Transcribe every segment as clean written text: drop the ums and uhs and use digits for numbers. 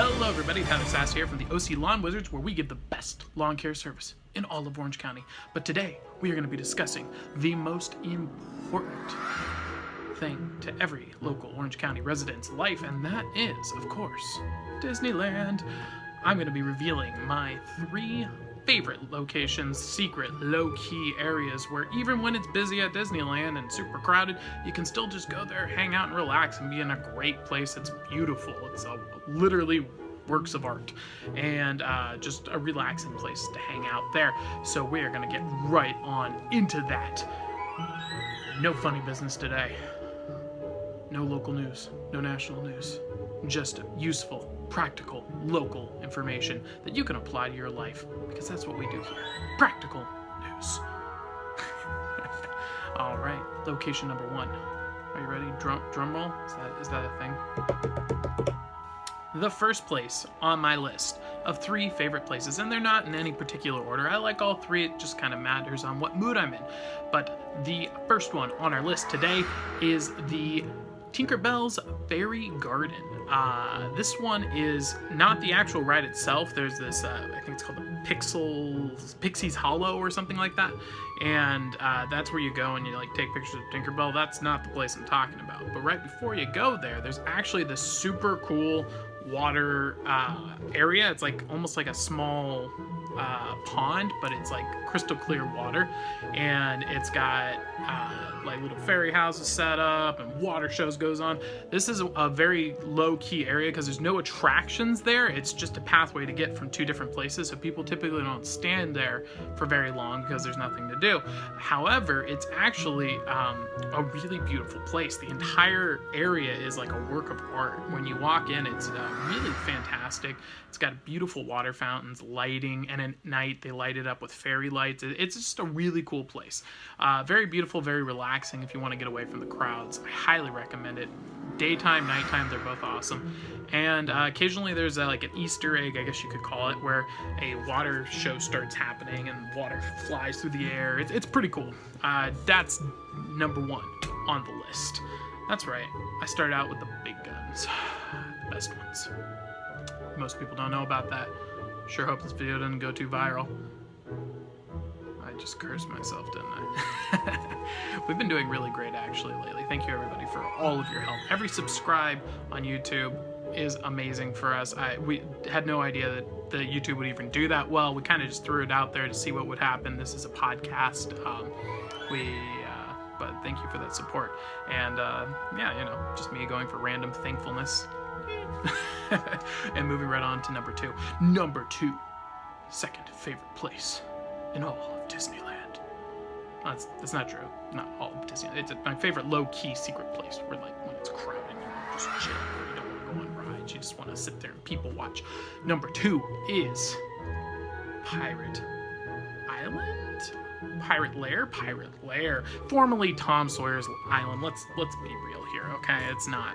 Hello everybody, Tyler Sass here from the OC Lawn Wizards, where we give the best lawn care service in all of Orange County. But today, we are going to be discussing the most important thing to every local Orange County resident's life, and that is, of course, Disneyland. I'm going to be revealing my 3 favorite locations, secret, low-key areas where even when it's busy at Disneyland and super crowded, you can still just go there, hang out, and relax and be in a great place. It's beautiful. It's literally works of art and just a relaxing place to hang out there. So we are going to get right on into that. No funny business today. No local news, no national news, just useful, practical, local information that you can apply to your life, because that's what we do here. Practical news. All right, location number 1. Are you ready? Drum roll? Is that a thing? The first place on my list of 3 favorite places, and they're not in any particular order. I like all 3. It just kind of matters on what mood I'm in. But the first one on our list today is the Tinkerbell's Fairy Garden. This one is not the actual ride itself. There's this, I think it's called the Pixie's Hollow or something like that. And that's where you go and you like take pictures of Tinkerbell. That's not the place I'm talking about. But right before you go there, there's actually this super cool water area. It's like almost like a small pond, but it's like crystal clear water, and it's got like little fairy houses set up and water shows goes on. This is a very low-key area because there's no attractions there. It's just a pathway to get from 2 different places, so people typically don't stand there for very long because there's nothing to do. However, it's actually a really beautiful place. The entire area is like a work of art. When you walk in, it's really fantastic. It's got beautiful water fountains, lighting, and at night they light it up with fairy lights. It's just a really cool place. Very beautiful, very relaxing if you want to get away from the crowds. I highly recommend it. Daytime, nighttime, they're both awesome. And occasionally there's like an Easter egg, I guess you could call it, where a water show starts happening and water flies through the air. It's pretty cool. That's number 1 on the list. That's right, I started out with the big guns, the best ones. Most people don't know about that. Sure hope this video doesn't go too viral. I just cursed myself, didn't I? We've been doing really great actually lately. Thank you everybody for all of your help. Every subscribe on YouTube is amazing for us. We had no idea that the YouTube would even do that well. We kind of just threw it out there to see what would happen. This is a podcast. But thank you for that support. And yeah, you know, just me going for random thankfulness. And moving right on to number 2. Number 2, second favorite place in all of Disneyland. That's not true. Not all of Disneyland. It's my favorite low-key secret place where, like, when it's crowded, you just chill. You don't want to go on rides. You just want to sit there and people watch. Number 2 is Pirate Island? Pirate Lair? Formerly Tom Sawyer's Island. Let's be real here, okay? It's not,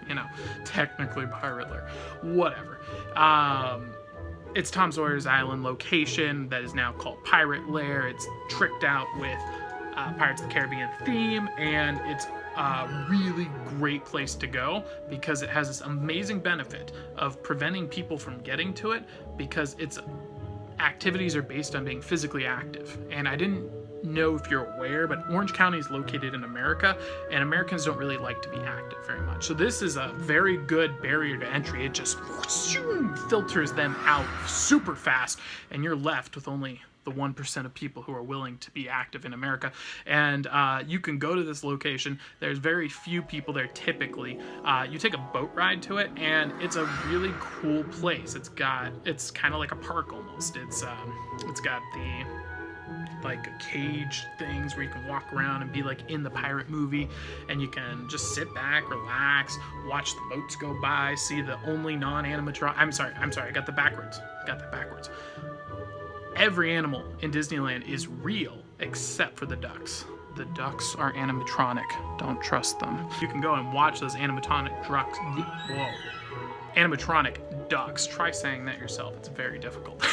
you know, technically Pirate Lair. Whatever. It's Tom Sawyer's Island location that is now called Pirate Lair. It's tricked out with Pirates of the Caribbean theme, and it's a really great place to go because it has this amazing benefit of preventing people from getting to it, because its activities are based on being physically active. And I didn't know if you're aware, but Orange County is located in America, and Americans don't really like to be active very much. So this is a very good barrier to entry. It just filters them out super fast, and you're left with only the 1% of people who are willing to be active in America. And you can go to this location. There's very few people there typically. You take a boat ride to it, and it's a really cool place. It's kind of like a park almost. It's got the like cage things where you can walk around and be like in the pirate movie, and you can just sit back, relax, watch the boats go by, see the only non-animatronic. I'm sorry, I got that backwards. Every animal in Disneyland is real except for the ducks. The ducks are animatronic. Don't trust them. You can go and watch those animatronic ducks. Whoa. Animatronic ducks. Try saying that yourself. It's very difficult.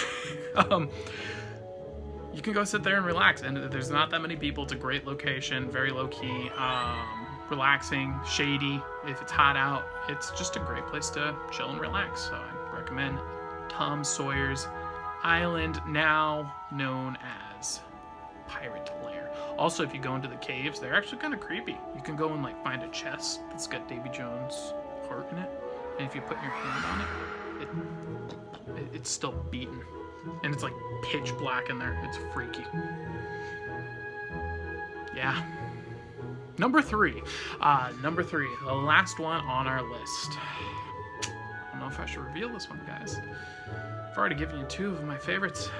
You can go sit there and relax, and there's not that many people. It's a great location, very low-key. relaxing, shady. If it's hot out, it's just a great place to chill and relax. So I recommend Tom Sawyer's Island, now known as Pirate Lair. Also, if you go into the caves, they're actually kind of creepy. You can go and like find a chest that's got Davy Jones' heart in it, and if you put your hand on it, it's still beaten, and it's like pitch black in there. It's freaky. Yeah. Number three, the last one on our list. I don't know if I should reveal this one, guys. I've already given you two of my favorites.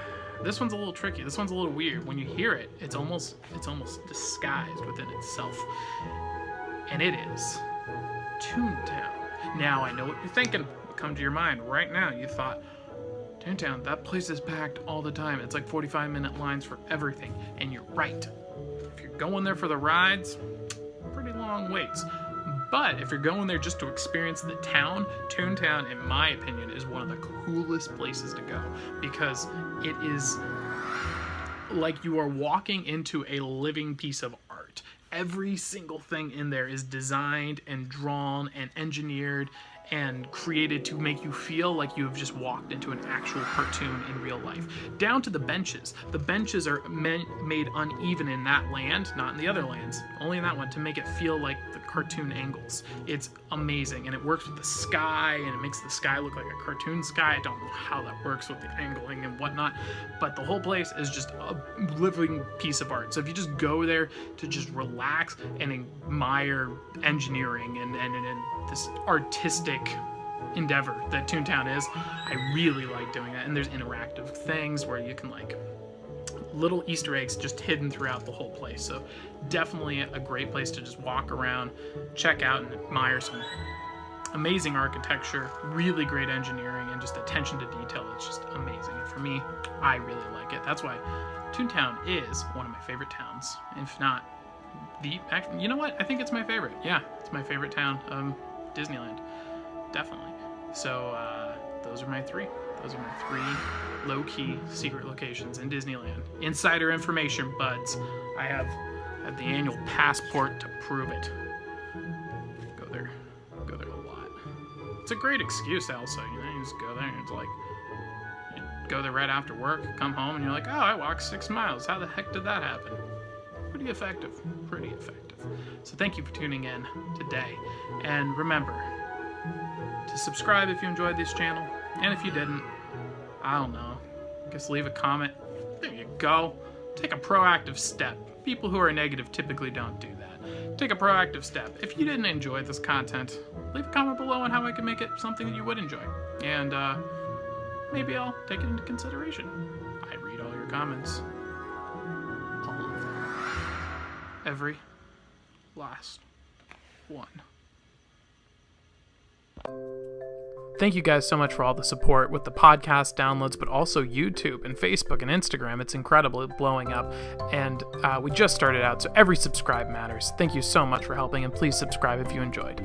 This one's a little tricky. This one's a little weird. When you hear it, it's almost disguised within itself. And it is Toontown. Now, I know what you're thinking. What come to your mind right now? You thought, Toontown, that place is packed all the time. It's like 45-minute lines for everything. And you're right. If you're going there for the rides, pretty long waits. But if you're going there just to experience the town, Toontown, in my opinion, is one of the coolest places to go, because it is like you are walking into a living piece of art. Every single thing in there is designed and drawn and engineered and created to make you feel like you have just walked into an actual cartoon in real life. Down to the benches. The benches are made uneven in that land, not in the other lands. Only in that one, to make it feel like the cartoon angles. It's amazing, and it works with the sky, and it makes the sky look like a cartoon sky. I don't know how that works with the angling and whatnot, but the whole place is just a living piece of art. So if you just go there to just relax and admire engineering and this artistic endeavor that Toontown is, I really like doing that. And there's interactive things where you can like little Easter eggs just hidden throughout the whole place. So definitely a great place to just walk around, check out, and admire some amazing architecture, really great engineering, and just attention to detail. It's just amazing. And for me, I really like it. That's why Toontown is one of my favorite towns. If not you know what? I think it's my favorite. Yeah, it's my favorite town. Disneyland, definitely. So those are my three. Those are my three low-key secret locations in Disneyland. Insider information, buds. I have the annual passport to prove it. Go there a lot. It's a great excuse, also. You know, you just go there and it's like, you go there right after work, come home, and you're like, oh, I walked 6 miles. How the heck did that happen? Pretty effective. So thank you for tuning in today. And remember to subscribe if you enjoyed this channel. And if you didn't, I don't know, just leave a comment. There you go. Take a proactive step. People who are negative typically don't do that. Take a proactive step. If you didn't enjoy this content, leave a comment below on how I can make it something that you would enjoy. And maybe I'll take it into consideration. I read all your comments. All of them. Every last one. Thank you guys so much for all the support with the podcast downloads, but also YouTube and Facebook and Instagram. It's incredible, it's blowing up, and we just started out, so every subscribe matters. Thank you so much for helping, and please subscribe if you enjoyed.